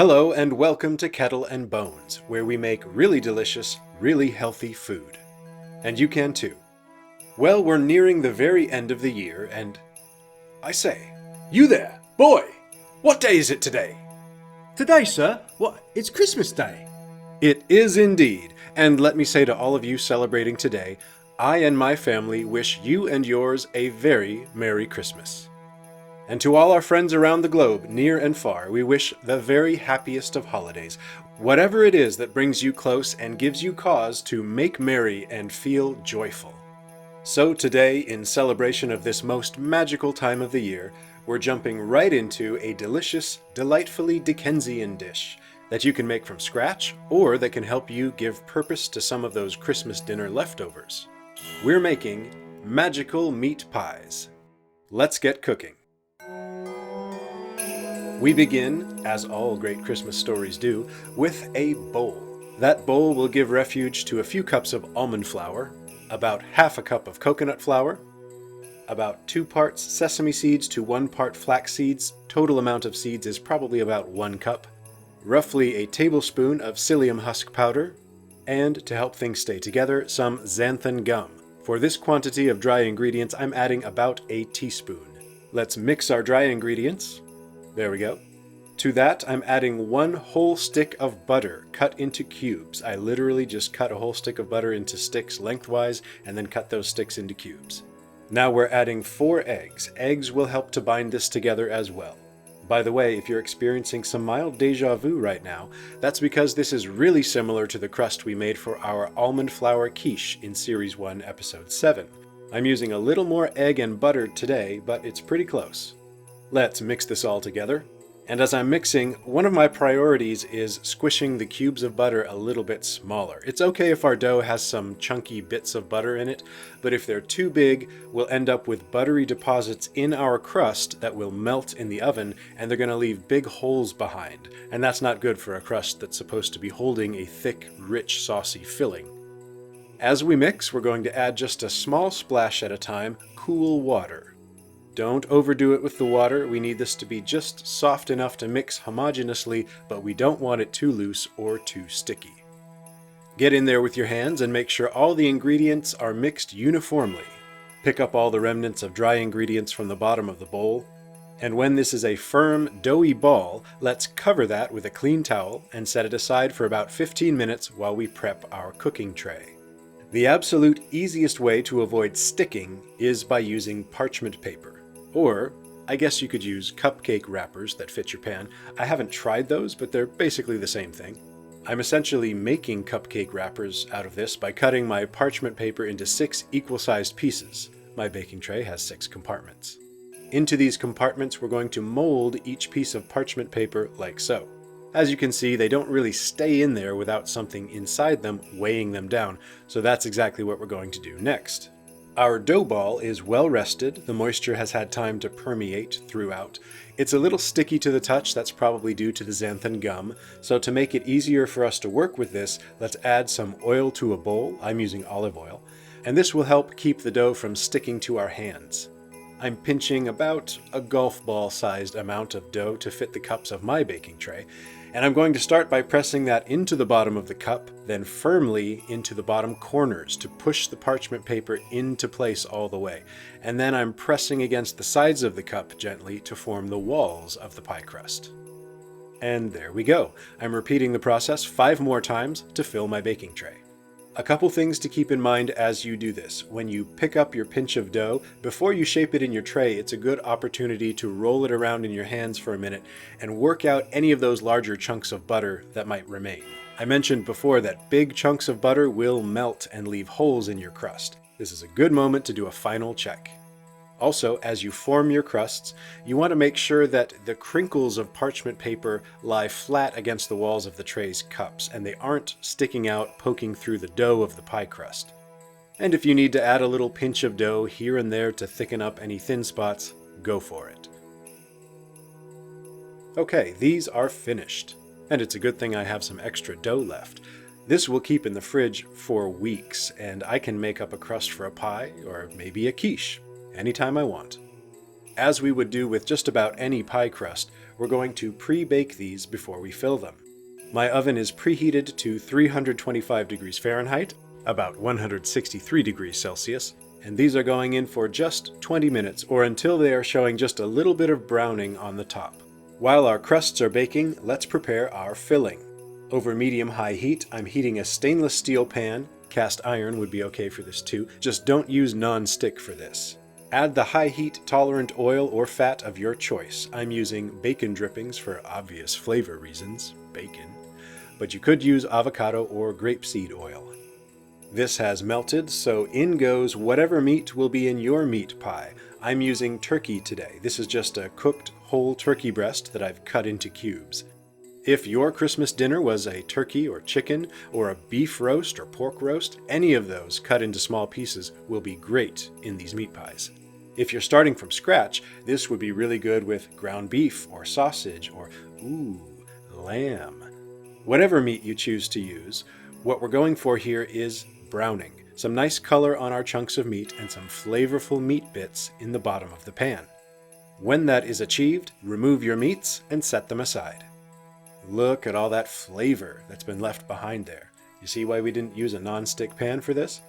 Hello and welcome to Kettle and Bones, where we make really delicious, really healthy food. And you can too. Well, we're nearing the very end of the year and... I say, you there, boy! What day is it today? Today, sir? What? It's Christmas Day. It is indeed, and let me say to all of you celebrating today, I and my family wish you and yours a very Merry Christmas. And to all our friends around the globe, near and far, we wish the very happiest of holidays, whatever it is that brings you close and gives you cause to make merry and feel joyful. So today, in celebration of this most magical time of the year, we're jumping right into a delicious, delightfully Dickensian dish that you can make from scratch or that can help you give purpose to some of those Christmas dinner leftovers. We're making magical meat pies. Let's get cooking. We begin, as all great Christmas stories do, with a bowl. That bowl will give refuge to a few cups of almond flour, about half a cup of coconut flour, about 2 parts sesame seeds to 1 part flax seeds. Total amount of seeds is probably about 1 cup. Roughly a tablespoon of psyllium husk powder, and to help things stay together, some xanthan gum. For this quantity of dry ingredients, I'm adding about a teaspoon. Let's mix our dry ingredients. There we go. To that, I'm adding 1 whole stick of butter cut into cubes. I literally just cut a whole stick of butter into sticks lengthwise and then cut those sticks into cubes. Now we're adding 4 eggs. Eggs will help to bind this together as well. By the way, if you're experiencing some mild déjà vu right now, that's because this is really similar to the crust we made for our almond flour quiche in Series 1, Episode 7. I'm using a little more egg and butter today, but it's pretty close. Let's mix this all together. And as I'm mixing, one of my priorities is squishing the cubes of butter a little bit smaller. It's okay if our dough has some chunky bits of butter in it, but if they're too big, we'll end up with buttery deposits in our crust that will melt in the oven, and they're going to leave big holes behind. And that's not good for a crust that's supposed to be holding a thick, rich, saucy filling. As we mix, we're going to add just a small splash at a time, cool water. Don't overdo it with the water. We need this to be just soft enough to mix homogeneously, but we don't want it too loose or too sticky. Get in there with your hands and make sure all the ingredients are mixed uniformly. Pick up all the remnants of dry ingredients from the bottom of the bowl. And when this is a firm, doughy ball, let's cover that with a clean towel and set it aside for about 15 minutes while we prep our cooking tray. The absolute easiest way to avoid sticking is by using parchment paper. Or, I guess you could use cupcake wrappers that fit your pan. I haven't tried those, but they're basically the same thing. I'm essentially making cupcake wrappers out of this by cutting my parchment paper into 6 equal-sized pieces. My baking tray has 6 compartments. Into these compartments, we're going to mold each piece of parchment paper like so. As you can see, they don't really stay in there without something inside them weighing them down, so that's exactly what we're going to do next. Our dough ball is well rested. The moisture has had time to permeate throughout. It's a little sticky to the touch. That's probably due to the xanthan gum. So to make it easier for us to work with this, let's add some oil to a bowl. I'm using olive oil. And this will help keep the dough from sticking to our hands. I'm pinching about a golf ball sized amount of dough to fit the cups of my baking tray. And I'm going to start by pressing that into the bottom of the cup, then firmly into the bottom corners to push the parchment paper into place all the way. And then I'm pressing against the sides of the cup gently to form the walls of the pie crust. And there we go. I'm repeating the process 5 more times to fill my baking tray. A couple things to keep in mind as you do this. When you pick up your pinch of dough, before you shape it in your tray, it's a good opportunity to roll it around in your hands for a minute and work out any of those larger chunks of butter that might remain. I mentioned before that big chunks of butter will melt and leave holes in your crust. This is a good moment to do a final check. Also, as you form your crusts, you want to make sure that the crinkles of parchment paper lie flat against the walls of the tray's cups, and they aren't sticking out, poking through the dough of the pie crust. And if you need to add a little pinch of dough here and there to thicken up any thin spots, go for it. Okay, these are finished. And it's a good thing I have some extra dough left. This will keep in the fridge for weeks, and I can make up a crust for a pie or maybe a quiche anytime I want. As we would do with just about any pie crust, we're going to pre-bake these before we fill them. My oven is preheated to 325 degrees Fahrenheit, about 163 degrees Celsius, and these are going in for just 20 minutes or until they are showing just a little bit of browning on the top. While our crusts are baking, let's prepare our filling. Over medium-high heat, I'm heating a stainless steel pan. Cast iron would be okay for this too, just don't use non-stick for this. Add the high-heat-tolerant oil or fat of your choice. I'm using bacon drippings for obvious flavor reasons, bacon, but you could use avocado or grapeseed oil. This has melted, so in goes whatever meat will be in your meat pie. I'm using turkey today. This is just a cooked whole turkey breast that I've cut into cubes. If your Christmas dinner was a turkey or chicken or a beef roast or pork roast, any of those cut into small pieces will be great in these meat pies. If you're starting from scratch, this would be really good with ground beef or sausage or, lamb. Whatever meat you choose to use, what we're going for here is browning. Some nice color on our chunks of meat and some flavorful meat bits in the bottom of the pan. When that is achieved, remove your meats and set them aside. Look at all that flavor that's been left behind there. You see why we didn't use a non-stick pan for this?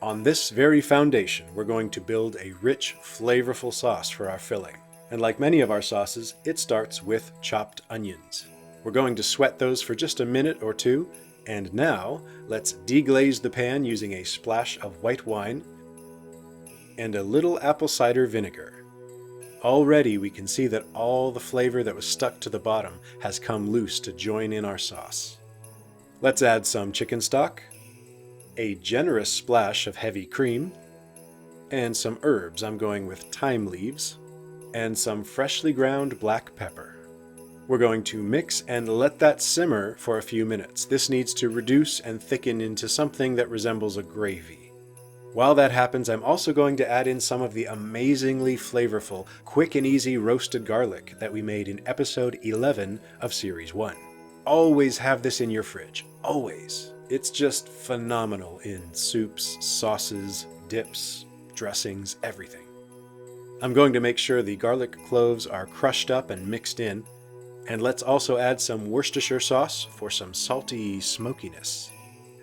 On this very foundation, we're going to build a rich, flavorful sauce for our filling. And like many of our sauces, it starts with chopped onions. We're going to sweat those for just a minute or two. And now, let's deglaze the pan using a splash of white wine and a little apple cider vinegar. Already we can see that all the flavor that was stuck to the bottom has come loose to join in our sauce. Let's add some chicken stock, a generous splash of heavy cream, and some herbs. I'm going with thyme leaves, and some freshly ground black pepper. We're going to mix and let that simmer for a few minutes. This needs to reduce and thicken into something that resembles a gravy. While that happens, I'm also going to add in some of the amazingly flavorful, quick and easy roasted garlic that we made in episode 11 of Series 1. Always have this in your fridge. Always. It's just phenomenal in soups, sauces, dips, dressings, everything. I'm going to make sure the garlic cloves are crushed up and mixed in. And let's also add some Worcestershire sauce for some salty smokiness.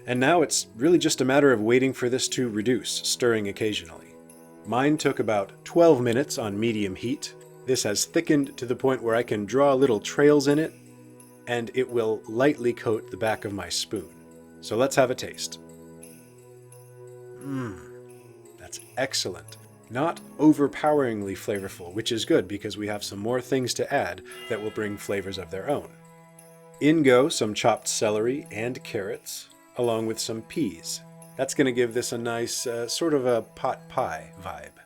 And now it's really just a matter of waiting for this to reduce, stirring occasionally. Mine took about 12 minutes on medium heat. This has thickened to the point where I can draw little trails in it, and it will lightly coat the back of my spoon. So let's have a taste. That's excellent. Not overpoweringly flavorful, which is good because we have some more things to add that will bring flavors of their own. In go some chopped celery and carrots, along with some peas. That's going to give this a nice sort of a pot pie vibe.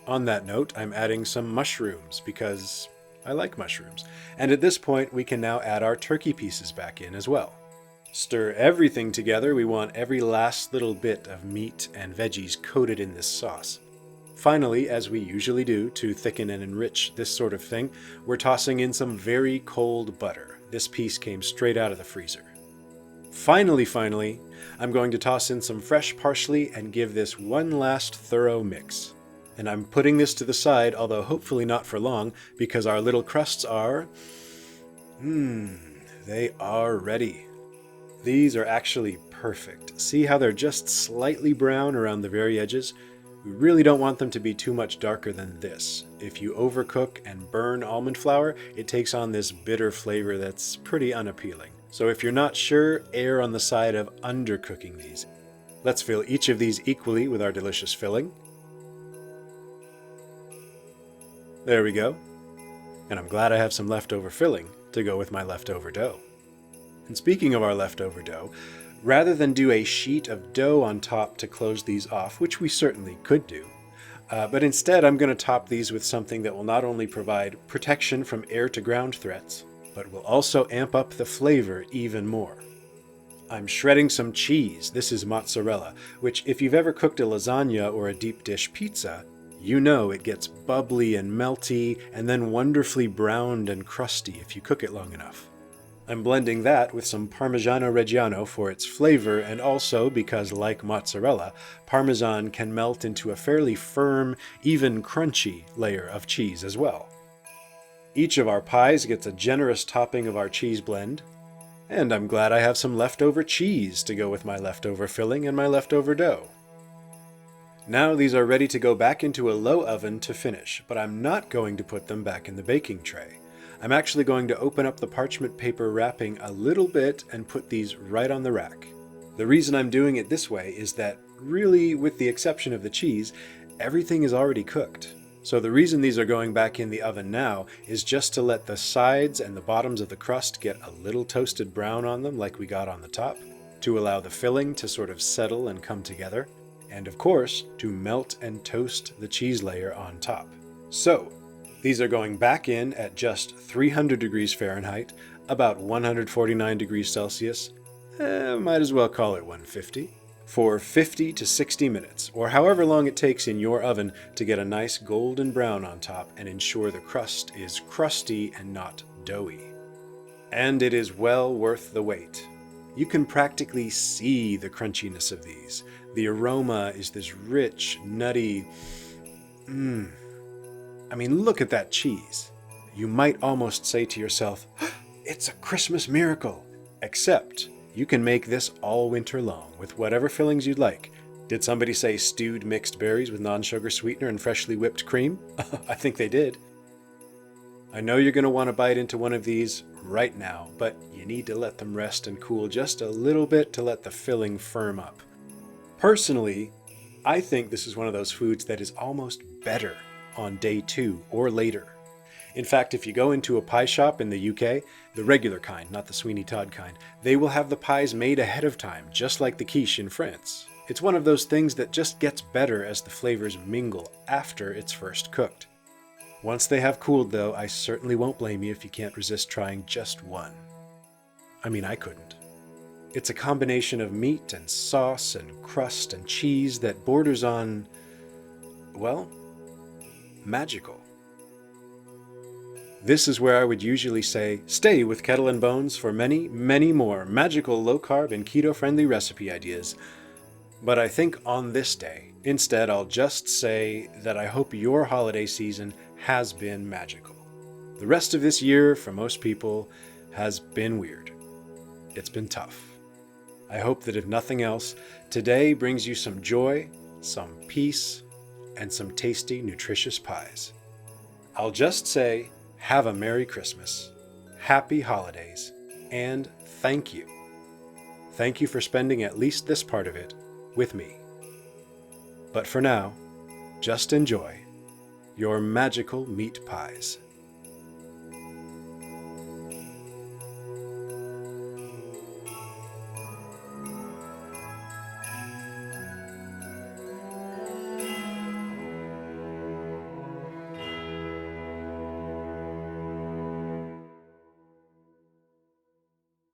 On that note, I'm adding some mushrooms because I like mushrooms. And at this point, we can now add our turkey pieces back in as well. Stir everything together. We want every last little bit of meat and veggies coated in this sauce. Finally, as we usually do to thicken and enrich this sort of thing, we're tossing in some very cold butter. This piece came straight out of the freezer. Finally, I'm going to toss in some fresh parsley and give this one last thorough mix. And I'm putting this to the side, although hopefully not for long, because our little crusts are... they are ready. These are actually perfect. See how they're just slightly brown around the very edges? We really don't want them to be too much darker than this. If you overcook and burn almond flour, it takes on this bitter flavor that's pretty unappealing. So if you're not sure, err on the side of undercooking these. Let's fill each of these equally with our delicious filling. There we go. And I'm glad I have some leftover filling to go with my leftover dough. And speaking of our leftover dough, rather than do a sheet of dough on top to close these off, which we certainly could do, but instead I'm going to top these with something that will not only provide protection from air-to-ground threats, but will also amp up the flavor even more. I'm shredding some cheese. This is mozzarella, which if you've ever cooked a lasagna or a deep dish pizza, you know it gets bubbly and melty and then wonderfully browned and crusty if you cook it long enough. I'm blending that with some Parmigiano Reggiano for its flavor, and also because, like mozzarella, Parmesan can melt into a fairly firm, even crunchy layer of cheese as well. Each of our pies gets a generous topping of our cheese blend, and I'm glad I have some leftover cheese to go with my leftover filling and my leftover dough. Now these are ready to go back into a low oven to finish, but I'm not going to put them back in the baking tray. I'm actually going to open up the parchment paper wrapping a little bit and put these right on the rack. The reason I'm doing it this way is that, really, with the exception of the cheese, everything is already cooked. So the reason these are going back in the oven now is just to let the sides and the bottoms of the crust get a little toasted brown on them like we got on the top, to allow the filling to sort of settle and come together, and of course, to melt and toast the cheese layer on top. So, these are going back in at just 300 degrees Fahrenheit, about 149 degrees Celsius, might as well call it 150, for 50 to 60 minutes, or however long it takes in your oven to get a nice golden brown on top and ensure the crust is crusty and not doughy. And it is well worth the wait. You can practically see the crunchiness of these. The aroma is this rich, nutty, I mean, look at that cheese. You might almost say to yourself, it's a Christmas miracle. Except, you can make this all winter long with whatever fillings you'd like. Did somebody say stewed mixed berries with non-sugar sweetener and freshly whipped cream? I think they did. I know you're going to want to bite into one of these right now, but you need to let them rest and cool just a little bit to let the filling firm up. Personally, I think this is one of those foods that is almost better on day 2 or later. In fact, if you go into a pie shop in the UK, the regular kind, not the Sweeny Todd kind, they will have the pies made ahead of time, just like the quiche in France. It's one of those things that just gets better as the flavors mingle after it's first cooked. Once they have cooled, though, I certainly won't blame you if you can't resist trying just one. I mean, I couldn't. It's a combination of meat and sauce and crust and cheese that borders on, well, magical. This is where I would usually say, stay with Kettle and Bones for many, many more magical low-carb and keto-friendly recipe ideas. But I think on this day, instead I'll just say that I hope your holiday season has been magical. The rest of this year, for most people, has been weird. It's been tough. I hope that if nothing else, today brings you some joy, some peace, and some tasty, nutritious pies. I'll just say, have a Merry Christmas, Happy Holidays, and thank you. Thank you for spending at least this part of it with me. But for now, just enjoy your magical meat pies.